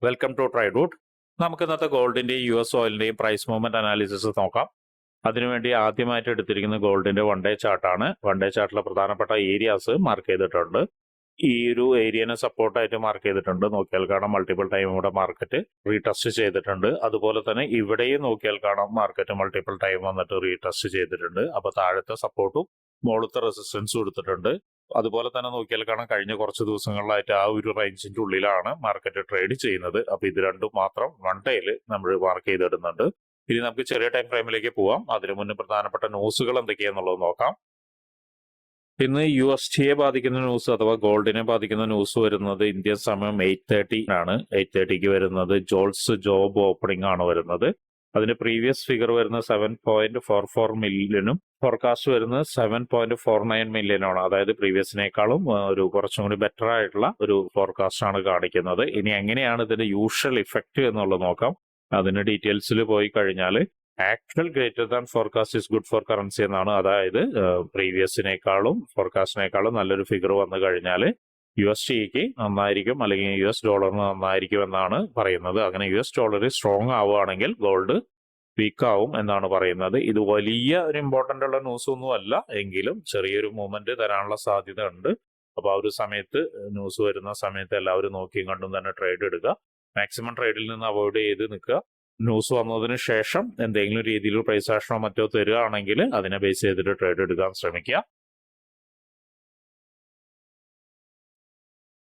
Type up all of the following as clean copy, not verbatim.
Welcome to ട്രൈഡൂട്ട്. നമുക്ക് ഇന്നത്തെ ഗോൾഡിന്റെയും US ഓയിലിന്റെയും price movement analysis നോക്കാം. അതിനുവേണ്ടി ആദ്യമായിട്ട് എടുത്തിരിക്കുന്ന ഗോൾഡിന്റെ വൺ ഡേ ചാർട്ടാണ്. വൺ ഡേ ചാർട്ടിലെ പ്രധാനപ്പെട്ട ഏരിയാസ് മാർക്ക് ചെയ്തിട്ടുണ്ട്. ഈ ഒരു ഏരിയനെ സപ്പോർട്ടായിട്ട് മാർക്ക് ചെയ്തിട്ടുണ്ട്. നോക്കിയാൽ കാണാം മൾട്ടിപ്പിൾ ടൈം ഇവിടെ മാർക്കറ്റ് റീടെസ്റ്റ് ചെയ്തിട്ടുണ്ട്. അതുപോലെ തന്നെ ഇവിടെയും നോക്കിയാൽ കാണാം മാർക്കറ്റ് മൾട്ടിപ്പിൾ ടൈം വന്നിട്ട് റീടെസ്റ്റ് ചെയ്തിട്ടുണ്ട്. അപ്പൊ താഴത്തെ സപ്പോർട്ടും മുകളിലത്തെ റെസിസ്റ്റൻസും എടുത്തിട്ടുണ്ട്. അതുപോലെ തന്നെ നോക്കിയാൽ കാണാം കഴിഞ്ഞ കുറച്ച് ദിവസങ്ങളിലായിട്ട് ആ ഒരു റേഞ്ചിന്റെ ഉള്ളിലാണ് മാർക്കറ്റ് ട്രേഡ് ചെയ്യുന്നത്. അപ്പൊ ഇത് രണ്ടും മാത്രം വൺ ഡേയിൽ നമ്മൾ മാർക്ക് ചെയ്തിടുന്നുണ്ട്. ഇനി നമുക്ക് ചെറിയ ടൈം ഫ്രെയിമിലേക്ക് പോവാം. അതിനു മുന്നേ പ്രധാനപ്പെട്ട ന്യൂസുകൾ എന്തൊക്കെയാന്നുള്ളത് നോക്കാം. ഇന്ന് USDയെ ബാധിക്കുന്ന ന്യൂസ് അഥവാ ഗോൾഡിനെ ബാധിക്കുന്ന ന്യൂസ് വരുന്നത് ഇന്ത്യൻ സമയം 8:30 ആണ്. 8:30ക്ക് വരുന്നത് ജോൾസ് ജോബ് ഓപ്പണിംഗ് ആണ് വരുന്നത്. അതിന്റെ പ്രീവിയസ് ഫിഗർ വരുന്നത് 7.44 മില്യനും ഫോർകാസ്റ്റ് വരുന്നത് 7.49 മില്യനാണ്. അതായത് പ്രീവിയസിനേക്കാളും ഒരു കുറച്ചും കൂടി ബെറ്റർ ആയിട്ടുള്ള ഒരു ഫോർകാസ്റ്റ് ആണ് കാണിക്കുന്നത്. ഇനി എങ്ങനെയാണ് ഇതിന്റെ യൂഷ്വൽ ഇഫക്റ്റ് എന്നുള്ളത് നോക്കാം. അതിന്റെ ഡീറ്റെയിൽസിൽ പോയി കഴിഞ്ഞാൽ actual greater than forecast is good for currency എന്നാണ്. അതായത് പ്രീവിയസിനേക്കാളും ഫോർകാസ്റ്റിനേക്കാളും നല്ലൊരു ഫിഗർ വന്നു കഴിഞ്ഞാൽ USDക്ക് നന്നായിരിക്കും, അല്ലെങ്കിൽ US ഡോളറിന് നന്നായിരിക്കും എന്നാണ് പറയുന്നത്. അങ്ങനെ US ഡോളർ സ്ട്രോങ് ആവുകയാണെങ്കിൽ ഗോൾഡ് വീക്ക് ആവും എന്നാണ് പറയുന്നത്. ഇത് വലിയ ഒരു ഇമ്പോർട്ടന്റ് ഉള്ള ന്യൂസ് ഒന്നും അല്ല, എങ്കിലും ചെറിയൊരു മൂവ്മെന്റ് തരാനുള്ള സാധ്യത ഉണ്ട്. അപ്പൊ ആ ഒരു സമയത്ത് ന്യൂസ് വരുന്ന സമയത്ത് എല്ലാവരും നോക്കിയും കണ്ടും തന്നെ ട്രേഡ് എടുക്കുക. മാക്സിമം ട്രേഡിൽ നിന്ന് അവോയ്ഡ് ചെയ്ത് നിൽക്കുക. ന്യൂസ് വന്നതിന് ശേഷം എന്തെങ്കിലും രീതിയിൽ പ്രൈസ് ആക്ഷനോ മറ്റോ തരികയാണെങ്കിൽ അതിനെ ബേസ് ചെയ്തിട്ട് ട്രേഡ് എടുക്കാൻ ശ്രമിക്കുക.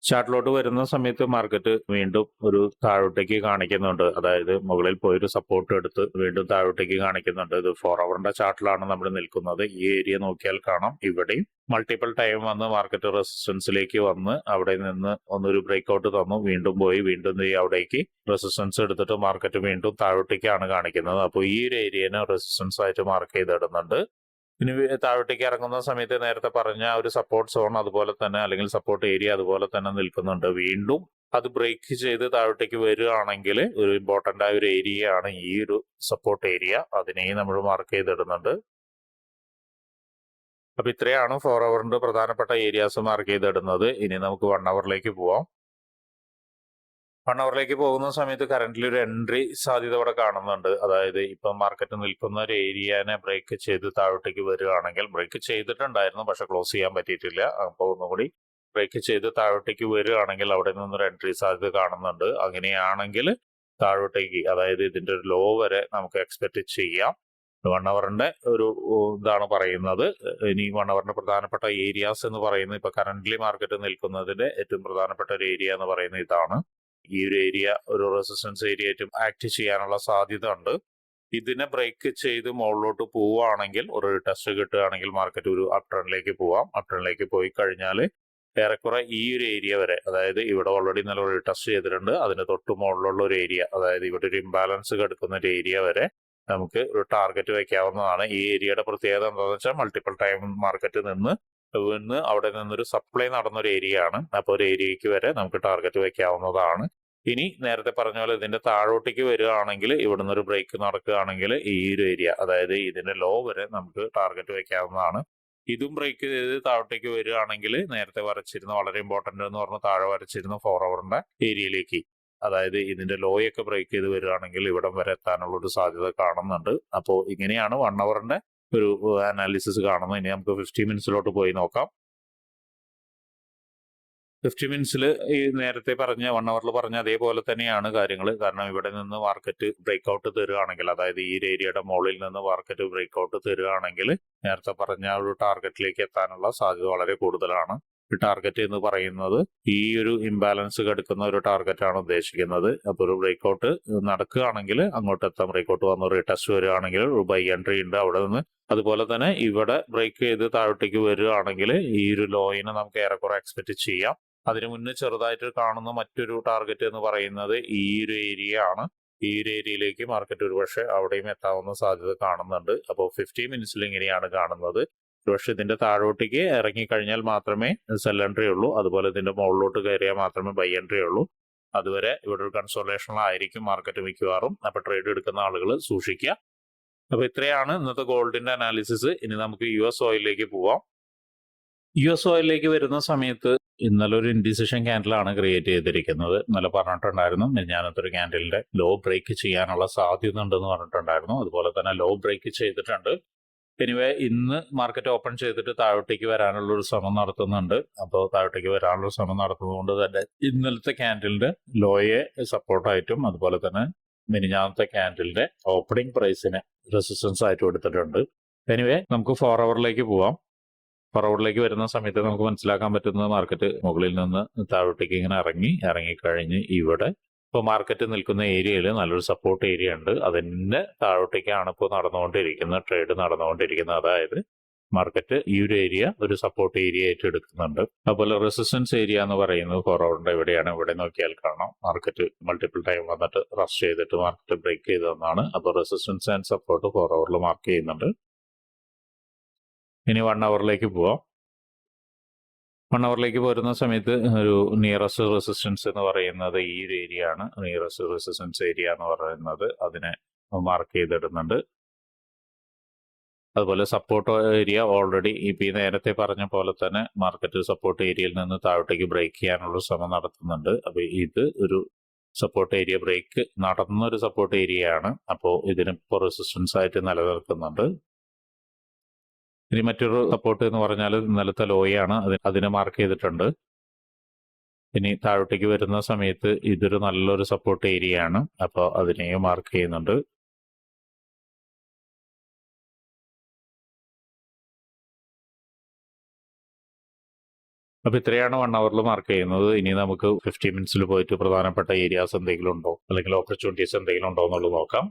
ചാർട്ടിലോട്ട് വരുന്ന സമയത്ത് മാർക്കറ്റ് വീണ്ടും ഒരു താഴോട്ടേക്ക് കാണിക്കുന്നുണ്ട്. അതായത് മുകളിൽ പോയൊരു സപ്പോർട്ട് എടുത്ത് വീണ്ടും താഴോട്ടേക്ക് കാണിക്കുന്നുണ്ട്. ഇത് 4 അവറിന്റെ ചാർട്ടിലാണ് നമ്മൾ നിൽക്കുന്നത്. ഈ ഏരിയ നോക്കിയാൽ കാണാം ഇവിടെയും മൾട്ടിപ്പിൾ ടൈം വന്ന് മാർക്കറ്റ് റെസിസ്റ്റൻസിലേക്ക് വന്ന് അവിടെ നിന്ന് ഒന്നൊരു ബ്രേക്ക്ഔട്ട് തന്നു, വീണ്ടും പോയി വീണ്ടും അവിടേക്ക് റെസിസ്റ്റൻസ് എടുത്തിട്ട് മാർക്കറ്റ് വീണ്ടും താഴോട്ടേക്കാണ് കാണിക്കുന്നത്. അപ്പോൾ ഈ ഒരു ഏരിയനെ റെസിസ്റ്റൻസ് ആയിട്ട് മാർക്ക് ചെയ്തിടുന്നുണ്ട്. ഇനി താഴോട്ടേക്ക് ഇറങ്ങുന്ന സമയത്ത് നേരത്തെ പറഞ്ഞ ഒരു സപ്പോർട്ട് സോൺ അതുപോലെ തന്നെ അല്ലെങ്കിൽ സപ്പോർട്ട് ഏരിയ അതുപോലെ തന്നെ നിൽക്കുന്നുണ്ട്. വീണ്ടും അത് ബ്രേക്ക് ചെയ്ത് താഴോട്ടേക്ക് വരികയാണെങ്കിൽ ഒരു ഇമ്പോർട്ടന്റ് ആയ ഒരു ഏരിയ ആണ് ഈ ഒരു സപ്പോർട്ട് ഏരിയ. അതിനെയും നമ്മൾ മാർക്ക് ചെയ്തിടുന്നുണ്ട്. അപ്പൊ ഇത്രയാണ് 4 അവറിന്റെ പ്രധാനപ്പെട്ട ഏരിയാസ് മാർക്ക് ചെയ്തിടുന്നത്. ഇനി നമുക്ക് 1 അവറിലേക്ക് പോവാം. 1 അവറിലേക്ക് പോകുന്ന സമയത്ത് കറന്റ്ലി ഒരു എൻട്രി സാധ്യത ഇവിടെ കാണുന്നുണ്ട്. അതായത് ഇപ്പം മാർക്കറ്റ് നിൽക്കുന്ന ഒരു ഏരിയനെ ബ്രേക്ക് ചെയ്ത് താഴോട്ടേക്ക് വരികയാണെങ്കിൽ, ബ്രേക്ക് ചെയ്തിട്ടുണ്ടായിരുന്നു പക്ഷെ ക്ലോസ് ചെയ്യാൻ പറ്റിയിട്ടില്ല. അപ്പോൾ ഒന്നുകൂടി ബ്രേക്ക് ചെയ്ത് താഴോട്ടേക്ക് വരികയാണെങ്കിൽ അവിടെ നിന്നൊരു എൻട്രി സാധ്യത കാണുന്നുണ്ട്. അങ്ങനെയാണെങ്കിൽ താഴോട്ടേക്ക്, അതായത് ഇതിന്റെ ഒരു ലോ വരെ നമുക്ക് എക്സ്പെക്ട് ചെയ്യാം. 1 അവറിന്റെ ഒരു ഇതാണ് പറയുന്നത്. ഇനി 1 അവറിന്റെ പ്രധാനപ്പെട്ട ഏരിയാസ് എന്ന് പറയുന്നത് ഇപ്പൊ കറന്റ്ലി മാർക്കറ്റ് നിൽക്കുന്നതിന്റെ ഏറ്റവും പ്രധാനപ്പെട്ട ഒരു ഏരിയ എന്ന് പറയുന്നത് ഇതാണ്. ഈ ഒരു ഏരിയ ഒരു റെസിസ്റ്റൻസ് ഏരിയ ആയിട്ട് ആക്ട് ചെയ്യാനുള്ള സാധ്യത ഉണ്ട്. ഇതിനെ ബ്രേക്ക് ചെയ്ത് മുകളിലോട്ട് പോവുകയാണെങ്കിൽ ഒരു ടെസ്റ്റ് കിട്ടുകയാണെങ്കിൽ മാർക്കറ്റ് ഒരു അപ് ട്രെൻഡിലേക്ക് പോവാം. അപ് ട്രെൻഡിലേക്ക് പോയി കഴിഞ്ഞാൽ ഏറെക്കുറെ ഈ ഒരു ഏരിയ വരെ, അതായത് ഇവിടെ ഓൾറെഡി നല്ല ഒരു ടെസ്റ്റ് ചെയ്തിട്ടുണ്ട്, അതിന് തൊട്ട് മുകളിലുള്ള ഒരു ഏരിയ, അതായത് ഇവിടെ ഒരു ഇംബാലൻസ് കിടക്കുന്ന ഒരു ഏരിയ വരെ നമുക്ക് ഒരു ടാർഗറ്റ് വെക്കാവുന്നതാണ്. ഈ ഏരിയയുടെ പ്രത്യേകത എന്താണെന്ന് വെച്ചാൽ മൾട്ടിപ്പിൾ ടൈം മാർക്കറ്റ് നിന്ന് അവിടെ നിന്നൊരു സപ്ലൈ നടന്നൊരു ഏരിയ ആണ്. അപ്പോൾ ഒരു ഏരിയക്ക് വരെ നമുക്ക് ടാർഗറ്റ് വെക്കാവുന്നതാണ്. ഇനി നേരത്തെ പറഞ്ഞ പോലെ ഇതിന്റെ താഴോട്ടേക്ക് വരികയാണെങ്കിൽ ഇവിടെ നിന്നൊരു ബ്രേക്ക് നടക്കുകയാണെങ്കിൽ ഈ ഒരു ഏരിയ, അതായത് ഇതിന്റെ ലോ വരെ നമുക്ക് ടാർഗറ്റ് വെക്കാവുന്നതാണ്. ഇതും ബ്രേക്ക് ചെയ്ത് താഴോട്ടേക്ക് വരികയാണെങ്കിൽ നേരത്തെ വരച്ചിരുന്ന വളരെ ഇമ്പോർട്ടന്റ് എന്ന് പറഞ്ഞ താഴെ വരച്ചിരുന്ന 4 അവറിന്റെ ഏരിയയിലേക്ക്, അതായത് ഇതിന്റെ ലോയൊക്കെ ബ്രേക്ക് ചെയ്ത് വരികയാണെങ്കിൽ ഇവിടം വരെ എത്താനുള്ള ഒരു സാധ്യത കാണുന്നുണ്ട്. അപ്പോൾ ഇങ്ങനെയാണ് 1 അവറിന്റെ ഒരു അനാലിസിസ് കാണുന്നത്. ഇനി നമുക്ക് 50 മിനിറ്റ്സിലോട്ട് പോയി നോക്കാം. 50 മിനിറ്റ്സിൽ ഈ നേരത്തെ പറഞ്ഞ 1 അവറിൽ പറഞ്ഞ അതേപോലെ തന്നെയാണ് കാര്യങ്ങൾ. കാരണം ഇവിടെ നിന്ന് മാർക്കറ്റ് ബ്രേക്ക്ഔട്ട് തരികയാണെങ്കിൽ, അതായത് ഈ ഏരിയയുടെ മുകളിൽ നിന്ന് മാർക്കറ്റ് ബ്രേക്ക്ഔട്ട് തരികയാണെങ്കിൽ നേരത്തെ പറഞ്ഞ ഒരു ടാർഗറ്റിലേക്ക് എത്താനുള്ള സാധ്യത വളരെ കൂടുതലാണ്. ഈ ടാർഗറ്റ് എന്ന് പറയുന്നത് ഈ ഒരു ഇംബാലൻസ് കിടക്കുന്ന ഒരു ടാർഗറ്റ് ആണ് ഉദ്ദേശിക്കുന്നത്. അപ്പോൾ ഒരു ബ്രേക്ക്ഔട്ട് നടക്കുകയാണെങ്കിൽ അങ്ങോട്ട് എത്താം. ബ്രേക്ക്ഔട്ട് വന്ന് റീടെസ്റ്റ് വരികയാണെങ്കിൽ ഒരു ബൈ എൻട്രി ഉണ്ട് അവിടെ നിന്ന്. അതുപോലെ തന്നെ ഇവിടെ ബ്രേക്ക് ചെയ്ത് താഴോട്ടേക്ക് വരികയാണെങ്കിൽ ഈ ഒരു ലോയിനെ നമുക്ക് ഏറെക്കുറെ എക്സ്പെക്ട് ചെയ്യാം. അതിനു മുന്നേ ചെറുതായിട്ട് കാണുന്ന മറ്റൊരു ടാർഗറ്റ് എന്ന് പറയുന്നത് ഈ ഒരു ഏരിയ ആണ്. ഈ ഒരു ഏരിയയിലേക്ക് മാർക്കറ്റ് ഒരുപക്ഷെ അവിടെയും എത്താവുന്ന സാധ്യത കാണുന്നുണ്ട്. അപ്പോൾ 50 മിനിറ്റ്സിൽ ഇങ്ങനെയാണ് കാണുന്നത്. ഒരുപക്ഷെ ഇതിന്റെ താഴോട്ടേക്ക് ഇറങ്ങിക്കഴിഞ്ഞാൽ മാത്രമേ സെൽ എൻട്രി ഉള്ളൂ, അതുപോലെ ഇതിന്റെ മുകളിലോട്ട് കയറിയാൽ മാത്രമേ ബൈ എൻട്രി ഉള്ളൂ. അതുവരെ ഇവിടെ ഒരു കൺസോളേഷനിലായിരിക്കും മാർക്കറ്റ് മിക്കവാറും. അപ്പൊ ട്രേഡ് എടുക്കുന്ന ആളുകൾ സൂക്ഷിക്കുക. അപ്പൊ ഇത്രയാണ് ഇന്നത്തെ ഗോൾഡിന്റെ അനാലിസിസ്. ഇനി നമുക്ക് US ഓയിലിലേക്ക് പോവാം. US ഓയിലിലേക്ക് വരുന്ന സമയത്ത് ഇന്നലെ ഒരു ഇൻഡിസിഷൻ ക്യാൻഡിലാണ് ക്രിയേറ്റ് ചെയ്തിരിക്കുന്നത്. ഇന്നലെ പറഞ്ഞിട്ടുണ്ടായിരുന്നു മിനിഞ്ഞാന്നത്തെ ഒരു ക്യാൻഡിലിന്റെ ലോ ബ്രേക്ക് ചെയ്യാനുള്ള സാധ്യത ഉണ്ടെന്ന് പറഞ്ഞിട്ടുണ്ടായിരുന്നു. അതുപോലെ തന്നെ ലോ ബ്രേക്ക് ചെയ്തിട്ടുണ്ട്. എനിവേ ഇന്ന് മാർക്കറ്റ് ഓപ്പൺ ചെയ്തിട്ട് താഴോട്ടേക്ക് വരാനുള്ള ഒരു ശ്രമം നടത്തുന്നുണ്ട്. അപ്പോൾ താഴോട്ടേക്ക് വരാനുള്ള ശ്രമം നടത്തുന്നതുകൊണ്ട് തന്നെ ഇന്നലത്തെ ക്യാൻഡിലിന്റെ ലോയെ സപ്പോർട്ടായിട്ടും അതുപോലെ തന്നെ മിനിഞ്ഞാന്നത്തെ ക്യാൻഡിലിന്റെ ഓപ്പണിംഗ് പ്രൈസിനെ റെസിസ്റ്റൻസ് ആയിട്ടും എടുത്തിട്ടുണ്ട്. എനിവേ നമുക്ക് 4 ഹവറിലേക്ക് പോവാം. 4 ഹവറിലേക്ക് വരുന്ന സമയത്ത് നമുക്ക് മനസ്സിലാക്കാൻ പറ്റുന്നത് മാർക്കറ്റ് മുകളിൽ നിന്ന് താഴോട്ടേക്ക് ഇങ്ങനെ ഇറങ്ങിക്കഴിഞ്ഞ് ഇവിടെ ഇപ്പോൾ മാർക്കറ്റ് നിൽക്കുന്ന ഏരിയയിൽ നല്ലൊരു സപ്പോർട്ട് ഏരിയ ഉണ്ട്. അതിൻ്റെ താഴോട്ടേക്കാണ് ഇപ്പോൾ ട്രേഡ് നടന്നുകൊണ്ടിരിക്കുന്നത്. അതായത് മാർക്കറ്റ് ഈ ഒരു ഏരിയ ഒരു സപ്പോർട്ട് ഏരിയ ആയിട്ട് എടുക്കുന്നുണ്ട്. അതുപോലെ റെസിസ്റ്റൻസ് ഏരിയ എന്ന് പറയുന്നത് 4 ഹവറിന്റെ എവിടെയാണ്? ഇവിടെ നോക്കിയാൽ കാണാം മാർക്കറ്റ് മൾട്ടിപ്പിൾ ടൈം വന്നിട്ട് റഷ് ചെയ്തിട്ട് മാർക്കറ്റ് ബ്രേക്ക് ചെയ്തതെന്നാണ്. അപ്പോൾ റെസിസ്റ്റൻസ് ആൻഡ് സപ്പോർട്ട് 4 ഹവറിൽ മാർക്ക് ചെയ്യുന്നുണ്ട്. ഇനി 1 ഹവറിലേക്ക് പോവാം. 1 ഹവറിലേക്ക് വരുന്ന സമയത്ത് ഒരു നിയറസ്റ്റ് റെസിസ്റ്റൻസ് എന്ന് പറയുന്നത് ഈ ഒരു ഏരിയ ആണ്. നിയറസ്റ്റ് റെസിസ്റ്റൻസ് ഏരിയ എന്ന് പറയുന്നത് അതിനെ മാർക്ക് ചെയ്തിടുന്നുണ്ട്. അതുപോലെ സപ്പോർട്ട് ഏരിയ ഓൾറെഡി ഇപ്പം ഈ നേരത്തെ പറഞ്ഞ പോലെ തന്നെ മാർക്കറ്റ് സപ്പോർട്ട് ഏരിയയിൽ നിന്ന് താഴോട്ടേക്ക് ബ്രേക്ക് ചെയ്യാനുള്ള ശ്രമം നടത്തുന്നുണ്ട്. അപ്പോൾ ഇത് ഒരു സപ്പോർട്ട് ഏരിയ ബ്രേക്ക് നടന്നൊരു സപ്പോർട്ട് ഏരിയ ആണ്. അപ്പോൾ ഇതിനിപ്പോൾ റെസിസ്റ്റൻസ് ആയിട്ട് നിലനിൽക്കുന്നുണ്ട്. ഇനി മറ്റൊരു സപ്പോർട്ട് എന്ന് പറഞ്ഞാൽ ഇന്നലത്തെ ലോയാണ്, അതിനെ മാർക്ക് ചെയ്തിട്ടുണ്ട്. ഇനി താഴോട്ടേക്ക് വരുന്ന സമയത്ത് ഇതൊരു നല്ലൊരു സപ്പോർട്ട് ഏരിയ ആണ്. അപ്പോൾ അതിനെയും മാർക്ക് ചെയ്യുന്നുണ്ട്. അപ്പോൾ ഇത്രയാണ് 1 ഹവറിൽ മാർക്ക് ചെയ്യുന്നത്. ഇനി നമുക്ക് 50 മിനിറ്റ്സിൽ പോയിട്ട് പ്രധാനപ്പെട്ട ഏരിയാസ് എന്തെങ്കിലും ഉണ്ടോ അല്ലെങ്കിൽ ഓപ്പർച്യൂണിറ്റീസ് എന്തെങ്കിലും ഉണ്ടോ എന്നുള്ളത് നോക്കാം.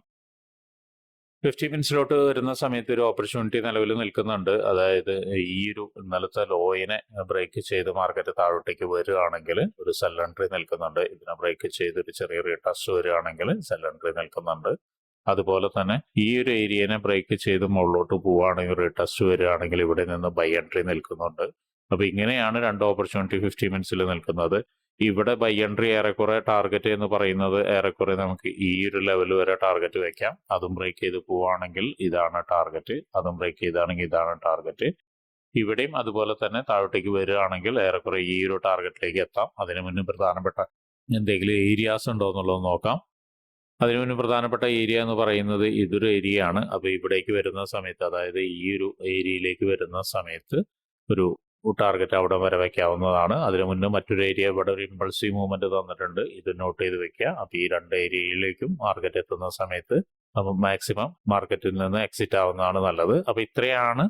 50 മിനിറ്റ്സിലോട്ട് വരുന്ന സമയത്ത് ഒരു ഓപ്പർച്യൂണിറ്റി നിലവിൽ നിൽക്കുന്നുണ്ട്. അതായത് ഈ ഒരു ഇന്നലത്തെ ലോയിനെ ബ്രേക്ക് ചെയ്ത് മാർക്കറ്റ് താഴോട്ടേക്ക് വരികയാണെങ്കിൽ ഒരു സെൽ എൻട്രി നിൽക്കുന്നുണ്ട്. ഇതിനെ ബ്രേക്ക് ചെയ്ത് ഒരു ചെറിയ റീടെസ്റ്റ് വരികയാണെങ്കിൽ സെൽ എൻട്രി നിൽക്കുന്നുണ്ട്. അതുപോലെ തന്നെ ഈ ഒരു ഏരിയനെ ബ്രേക്ക് ചെയ്ത് മുകളിലോട്ട് പോവുകയാണെങ്കിൽ റീടെസ്റ്റ് വരികയാണെങ്കിൽ ഇവിടെ നിന്ന് ബൈ എൻട്രി നിൽക്കുന്നുണ്ട്. അപ്പോൾ ഇങ്ങനെയാണ് രണ്ട് ഓപ്പർച്യൂണിറ്റി 50 മിനിറ്റ്സിൽ നിൽക്കുന്നത്. ഇവിടെ ബൈ എൻട്രി ഏറെക്കുറെ ടാർഗറ്റ് എന്ന് പറയുന്നത് ഏറെക്കുറെ നമുക്ക് ഈ ഒരു ലെവൽ വരെ ടാർഗറ്റ് വെക്കാം. അതും ബ്രേക്ക് ചെയ്ത് പോവുകയാണെങ്കിൽ ഇതാണ് ടാർഗറ്റ്, അതും ബ്രേക്ക് ചെയ്താണെങ്കിൽ ഇതാണ് ടാർഗറ്റ്. ഇവിടെയും അതുപോലെ തന്നെ താഴോട്ടേക്ക് വരികയാണെങ്കിൽ ഏറെക്കുറെ ഈ ഒരു ടാർഗറ്റിലേക്ക് എത്താം. അതിനു മുന്നേ പ്രധാനപ്പെട്ട എന്തെങ്കിലും ഏരിയാസ് ഉണ്ടോ എന്നുള്ളത് നോക്കാം. അതിനു മുന്നേ പ്രധാനപ്പെട്ട ഏരിയ എന്ന് പറയുന്നത് ഇതൊരു ഏരിയ ആണ്. അപ്പോൾ ഇവിടേക്ക് വരുന്ന സമയത്ത്, അതായത് ഈ ഒരു ഏരിയയിലേക്ക് വരുന്ന സമയത്ത് ഒരു ടാർഗറ്റ് അവിടെ വരെ വയ്ക്കാവുന്നതാണ്. അതിനു മുന്നേ മറ്റൊരു ഏരിയ ഇവിടെ ഒരു ഇമ്പൾസീവ് മൂവ്മെന്റ് തന്നിട്ടുണ്ട്, ഇത് നോട്ട് ചെയ്ത് വെക്കുക. അപ്പോൾ ഈ രണ്ട് ഏരിയയിലേക്കും മാർക്കറ്റ് എത്തുന്ന സമയത്ത് അപ്പോൾ മാക്സിമം മാർക്കറ്റിൽ നിന്ന് എക്സിറ്റ് ആവുന്നതാണ് നല്ലത്. അപ്പോൾ ഇത്രയാണ്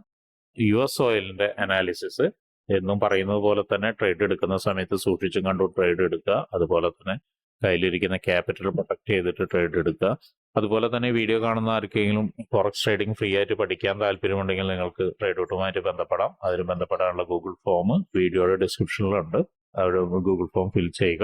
US ഓയിലിന്റെ അനാലിസിസ്. എന്നും പറയുന്നത് പോലെ തന്നെ ട്രേഡ് എടുക്കുന്ന സമയത്ത് സൂക്ഷിച്ചും കണ്ടു ട്രേഡ് എടുക്കുക. അതുപോലെ തന്നെ കയ്യിലിരിക്കുന്ന ക്യാപിറ്റൽ പ്രൊട്ടക്ട് ചെയ്തിട്ട് ട്രേഡ് എടുക്കുക. അതുപോലെ തന്നെ വീഡിയോ കാണുന്ന ആർക്കെങ്കിലും ഫോറക്സ് ട്രേഡിംഗ് ഫ്രീ ആയിട്ട് പഠിക്കാൻ താല്പര്യമുണ്ടെങ്കിൽ നിങ്ങൾക്ക് ട്രേഡ് ഔട്ടുമായിട്ട് ബന്ധപ്പെടാം. അതിന് ബന്ധപ്പെടാനുള്ള ഗൂഗിൾ ഫോം വീഡിയോയുടെ ഡിസ്ക്രിപ്ഷനിലുണ്ട്. അവിടെ ഗൂഗിൾ ഫോം ഫിൽ ചെയ്യുക.